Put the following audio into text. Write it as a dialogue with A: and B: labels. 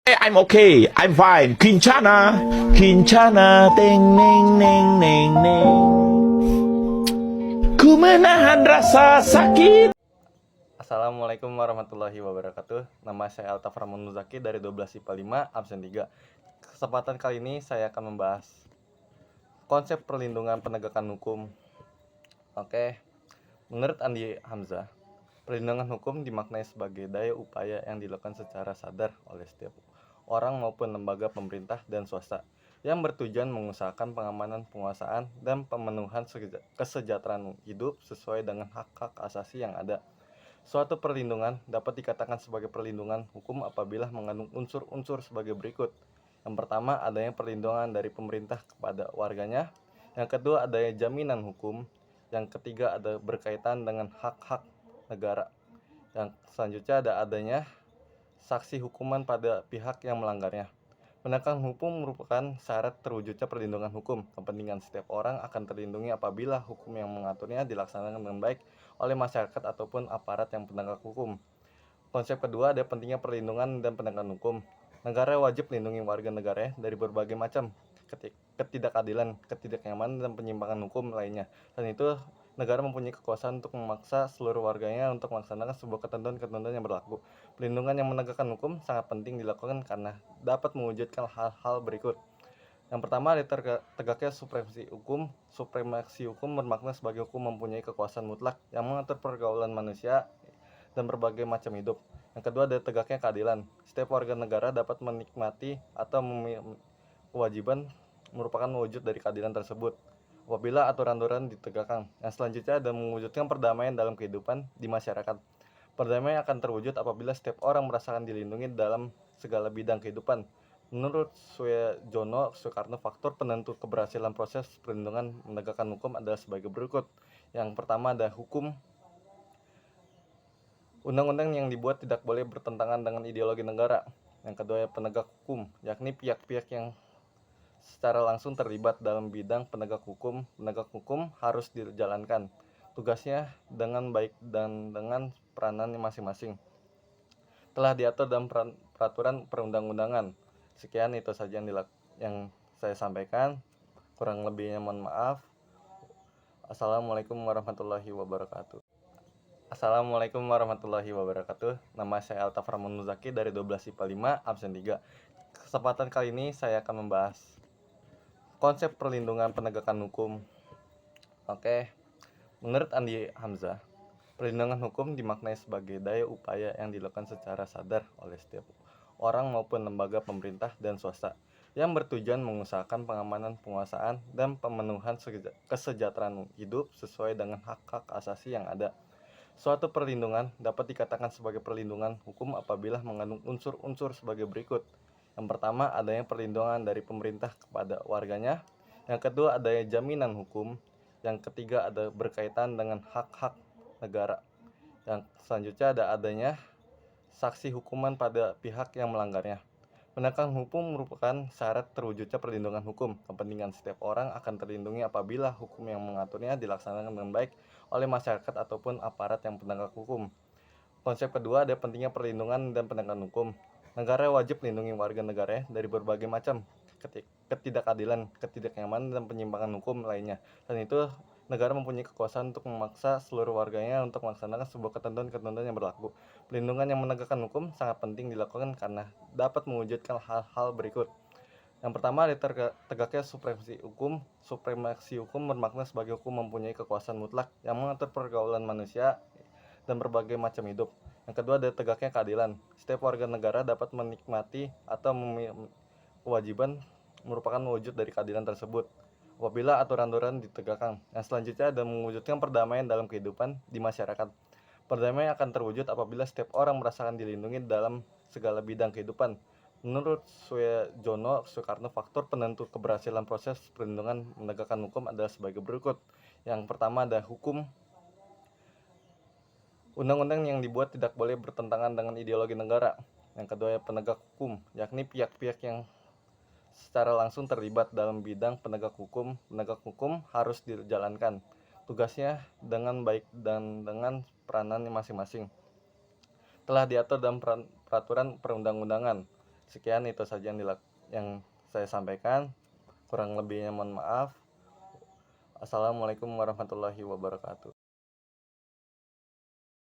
A: I'm okay. I'm fine. Kincana. Kincana. Teng neng neng neng neng. Ku menahan rasa sakit.
B: Assalamualaikum warahmatullahi wabarakatuh. Nama saya Altaf Ramon Muzaki dari 12 IPA 5 absen 3. Kesempatan kali ini saya akan membahas konsep perlindungan penegakan hukum. Oke. Menurut Andi Hamzah, perlindungan hukum dimaknai sebagai daya upaya yang dilakukan secara sadar oleh setiap orang maupun lembaga pemerintah dan swasta yang bertujuan mengusahakan pengamanan penguasaan dan pemenuhan kesejahteraan hidup sesuai dengan hak-hak asasi yang ada. Suatu perlindungan dapat dikatakan sebagai perlindungan hukum apabila mengandung unsur-unsur sebagai berikut. Yang pertama, adanya perlindungan dari pemerintah kepada warganya. Yang kedua, adanya jaminan hukum. Yang ketiga, ada berkaitan dengan hak-hak negara. Yang selanjutnya adanya saksi hukuman pada pihak yang melanggarnya. Penegakan hukum merupakan syarat terwujudnya perlindungan hukum. Kepentingan setiap orang akan terlindungi apabila hukum yang mengaturnya dilaksanakan dengan baik oleh masyarakat ataupun aparat yang penegak hukum. Konsep kedua ada pentingnya perlindungan dan penegakan hukum. Negara wajib melindungi warga negaranya dari berbagai macam ketidakadilan, ketidaknyamanan, dan penyimpangan hukum lainnya. Dan itu negara mempunyai kekuasaan untuk memaksa seluruh warganya untuk melaksanakan sebuah ketentuan-ketentuan yang berlaku. Perlindungan yang menegakkan hukum sangat penting dilakukan karena dapat mewujudkan hal-hal berikut. Yang pertama, ada tegaknya supremasi hukum. Supremasi hukum bermakna sebagai hukum mempunyai kekuasaan mutlak yang mengatur pergaulan manusia dan berbagai macam hidup. Yang kedua, ada tegaknya keadilan. Setiap warga negara dapat menikmati atau kewajiban merupakan wujud dari keadilan tersebut apabila aturan-aturan ditegakkan. Yang selanjutnya ada mewujudkan perdamaian dalam kehidupan di masyarakat. Perdamaian akan terwujud apabila setiap orang merasakan dilindungi dalam segala bidang kehidupan. Menurut Suyojono Soekarno, faktor penentu keberhasilan proses perlindungan menegakkan hukum adalah sebagai berikut. Yang pertama ada hukum. Undang-undang yang dibuat tidak boleh bertentangan dengan ideologi negara. Yang kedua, penegak hukum, yakni pihak-pihak yang secara langsung terlibat dalam bidang penegak hukum. Penegak hukum harus dijalankan tugasnya dengan baik dan dengan peranan masing-masing telah diatur dalam peraturan perundang-undangan. Sekian itu saja yang saya sampaikan. Kurang lebihnya mohon maaf. Assalamualaikum warahmatullahi wabarakatuh. Assalamualaikum warahmatullahi wabarakatuh. Nama saya Altaf Ramon Muzaki dari 12 IPA 5 absen 3. Kesempatan kali ini saya akan membahas konsep perlindungan penegakan hukum. Oke. Menurut Andi Hamzah, perlindungan hukum dimaknai sebagai daya upaya yang dilakukan secara sadar oleh setiap orang maupun lembaga pemerintah dan swasta yang bertujuan mengusahakan pengamanan penguasaan dan pemenuhan kesejahteraan hidup sesuai dengan hak-hak asasi yang ada. Suatu perlindungan dapat dikatakan sebagai perlindungan hukum apabila mengandung unsur-unsur sebagai berikut. Yang pertama, adanya perlindungan dari pemerintah kepada warganya. Yang kedua, adanya jaminan hukum. Yang ketiga, ada berkaitan dengan hak-hak negara. Yang selanjutnya adanya saksi hukuman pada pihak yang melanggarnya. Penegakan hukum merupakan syarat terwujudnya perlindungan hukum. Kepentingan setiap orang akan terlindungi apabila hukum yang mengaturnya dilaksanakan dengan baik oleh masyarakat ataupun aparat yang penegak hukum. Konsep kedua ada pentingnya perlindungan dan penegakan hukum. Negara wajib melindungi warga negaranya dari berbagai macam ketidakadilan, ketidaknyamanan, dan penyimpangan hukum lainnya. Dan itu negara mempunyai kekuasaan untuk memaksa seluruh warganya untuk melaksanakan sebuah ketentuan-ketentuan yang berlaku. Perlindungan yang menegakkan hukum sangat penting dilakukan karena dapat mewujudkan hal-hal berikut. Yang pertama, ada tegaknya supremasi hukum. Supremasi hukum bermakna sebagai hukum mempunyai kekuasaan mutlak yang mengatur pergaulan manusia dan berbagai macam hidup. Yang kedua, ada tegaknya keadilan. Setiap warga negara dapat menikmati atau kewajiban merupakan wujud dari keadilan tersebut apabila aturan-aturan ditegakkan. Yang selanjutnya ada mewujudkan perdamaian dalam kehidupan di masyarakat. Perdamaian akan terwujud apabila setiap orang merasakan dilindungi dalam segala bidang kehidupan. Menurut Suyojono Soekarno, faktor penentu keberhasilan proses perlindungan menegakkan hukum adalah sebagai berikut. Yang pertama ada hukum. Undang-undang yang dibuat tidak boleh bertentangan dengan ideologi negara. Yang kedua, penegak hukum, yakni pihak-pihak yang secara langsung terlibat dalam bidang penegak hukum. Penegak hukum harus dijalankan tugasnya dengan baik dan dengan peranan masing-masing telah diatur dalam peraturan perundang-undangan. Sekian itu saja yang saya sampaikan. Kurang lebihnya mohon maaf. Assalamualaikum warahmatullahi wabarakatuh.